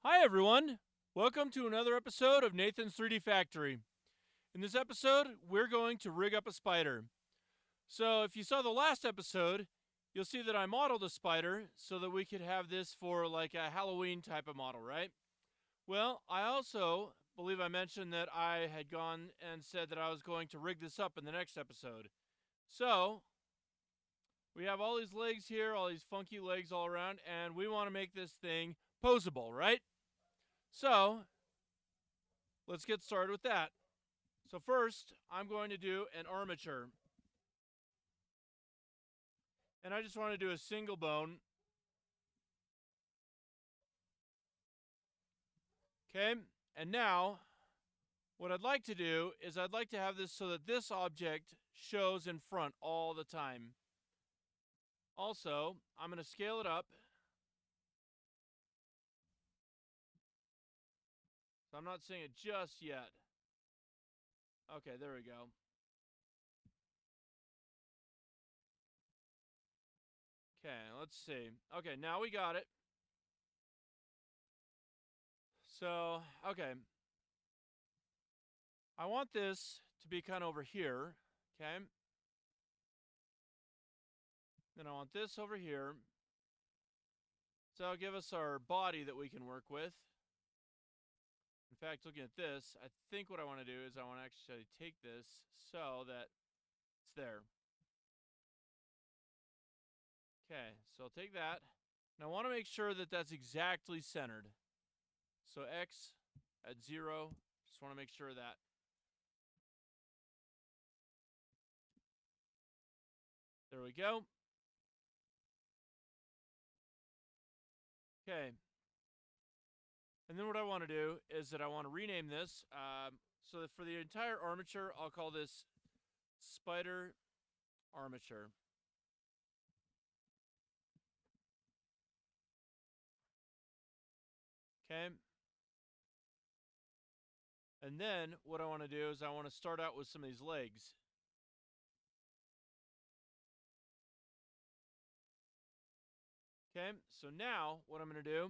Hi, everyone. Welcome to another episode of Nathan's 3D Factory. In this episode, we're going to rig up a spider. So, if you saw the last episode, you'll see that I modeled a spider so that we could have this for like a Halloween type of model, right? Well, I also believe I mentioned that I had gone and said that I was going to rig this up in the next episode. So, we have all these legs here, all these funky legs all around, and we want to make this thing posable, right? So, let's get started with that. So first, I'm going to do an armature. And I just want to do a single bone. Okay? And now, what I'd like to do is I'd like to have this so that this object shows in front all the time. Also, I'm going to scale it up. So I'm not seeing it just yet. Okay, there we go. Okay, let's see. Okay, now we got it. So, okay. I want this to be kind of over here. Okay? Then I want this over here. So it'll give us our body that we can work with. In fact, looking at this, I think what I want to do is I want to actually take this so that it's there. Okay, so I'll take that. And I want to make sure that that's exactly centered. So X at 0, just want to make sure of that. There we go. Okay. And then what I want to do is that I want to rename this. So that for the entire armature, I'll call this spider armature. Okay. And then what I want to do is I want to start out with some of these legs. Okay, so now what I'm going to do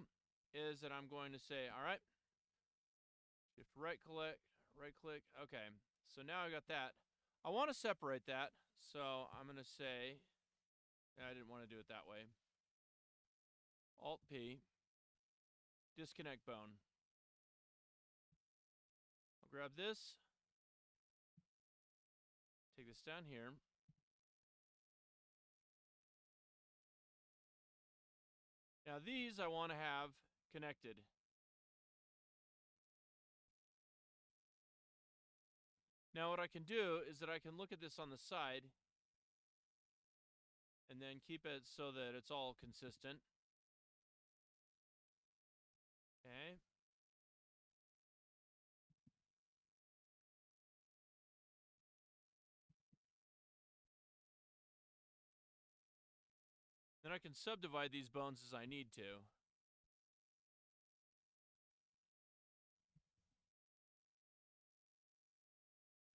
is that I'm going to say, all right, shift right click. Okay, so now I got that. I want to separate that, so I'm going to say, I didn't want to do it that way. Alt P, disconnect bone. I'll grab this, take this down here. Now these I want to have connected. Now what I can do is that I can look at this on the side and then keep it so that it's all consistent. Okay. Then I can subdivide these bones as I need to.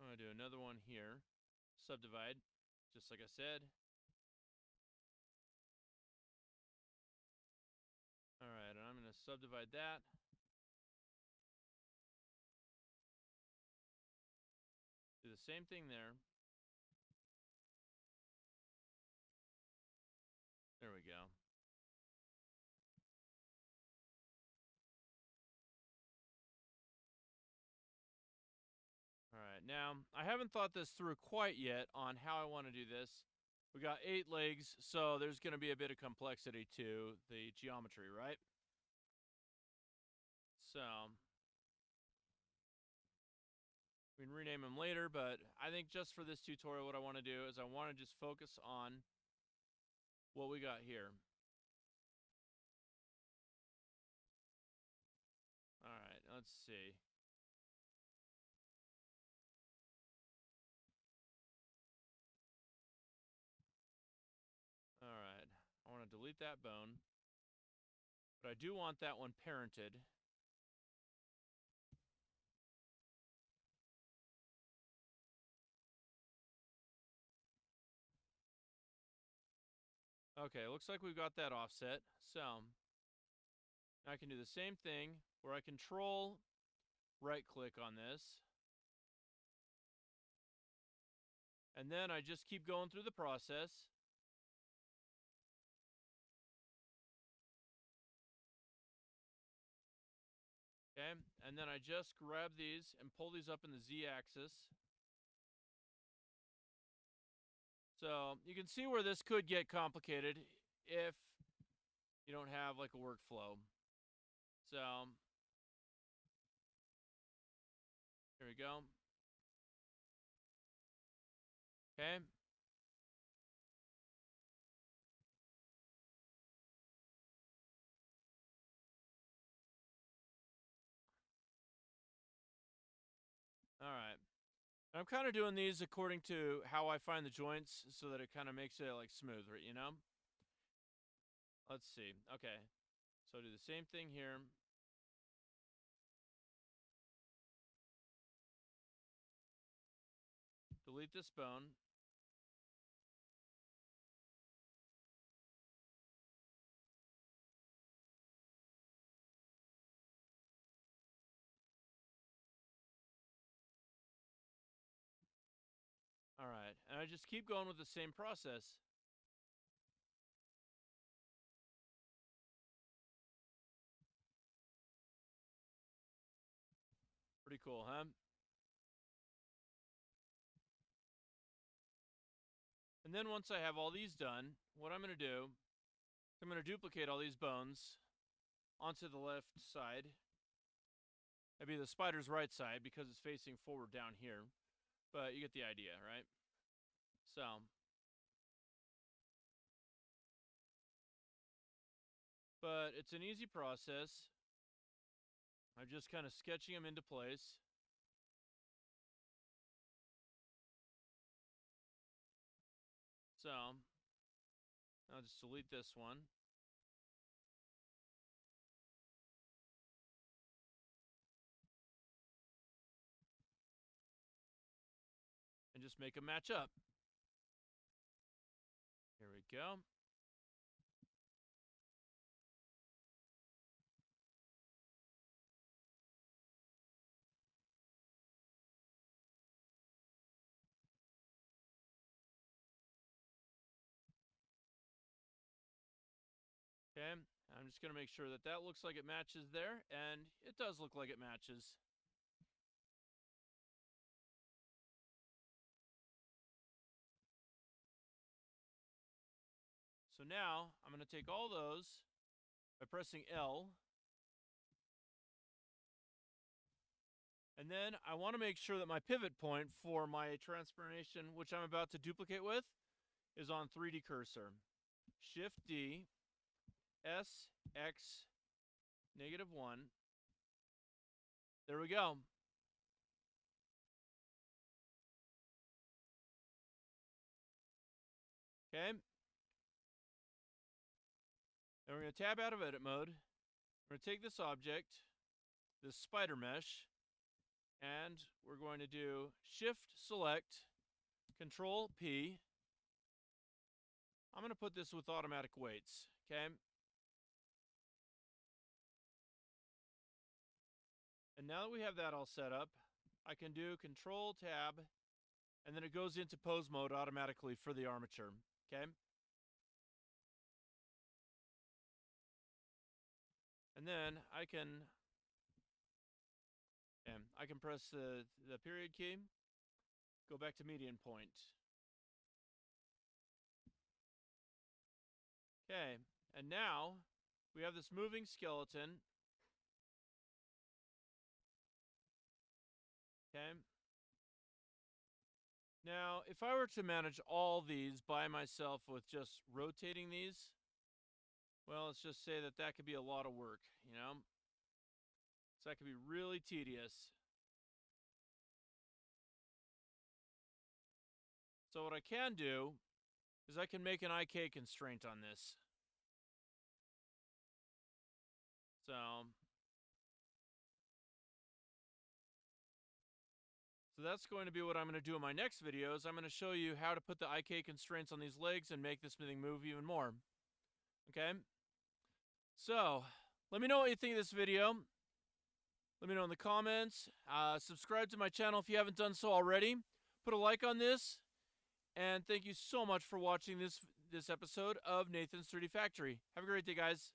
I'm going to do another one here. Subdivide, just like I said. All right, and I'm going to subdivide that. Do the same thing there. There we go. All right, now I haven't thought this through quite yet on how I want to do this. We got 8 legs, so there's going to be a bit of complexity to the geometry, right? So we can rename them later, but I think just for this tutorial, what I want to do is I want to just focus on what we got here. All right, let's see. All right, I want to delete that bone, but I do want that one parented. Okay, looks like we've got that offset. So I can do the same thing where I control right click on this. And then I just keep going through the process. Okay, and then I just grab these and pull these up in the Z-axis. So you can see where this could get complicated if you don't have like a workflow. So here we go. Okay. All right. I'm kind of doing these according to how I find the joints so that it kind of makes it like smoother, you know? Let's see. Okay. So do the same thing here. Delete this bone. All right. And I just keep going with the same process. Pretty cool, huh? And then once I have all these done, what I'm going to do, I'm going to duplicate all these bones onto the left side. Maybe the spider's right side because it's facing forward down here. But you get the idea, right? So but it's an easy process. I'm just kind of sketching them into place. So I'll just delete this one. And just make them match up. Here we go. Okay, I'm just going to make sure that that looks like it matches there, and it does look like it matches. So now I'm going to take all those by pressing L. And then I want to make sure that my pivot point for my transformation, which I'm about to duplicate with, is on 3D cursor. Shift D, S, X, -1. There we go. Okay. And we're going to tab out of edit mode. We're going to take this object, this spider mesh, and we're going to do Shift Select, Control P. I'm going to put this with automatic weights, okay? And now that we have that all set up, I can do Control Tab, and then it goes into pose mode automatically for the armature, okay? And then I can press the period key, go back to median point. Okay, and now we have this moving skeleton. Okay. Now, if I were to manage all these by myself with just rotating these, well, let's just say that that could be a lot of work, you know? So that could be really tedious. So what I can do is I can make an IK constraint on this. So that's going to be what I'm going to do in my next video. Is I'm going to show you how to put the IK constraints on these legs and make this thing move even more. Okay? So Let me know what you think of this video. Let me know in the comments. Subscribe to my channel if you haven't done so already. Put a like on this. And thank you so much for watching this episode of Nathan's 3D Factory. Have a great day, guys.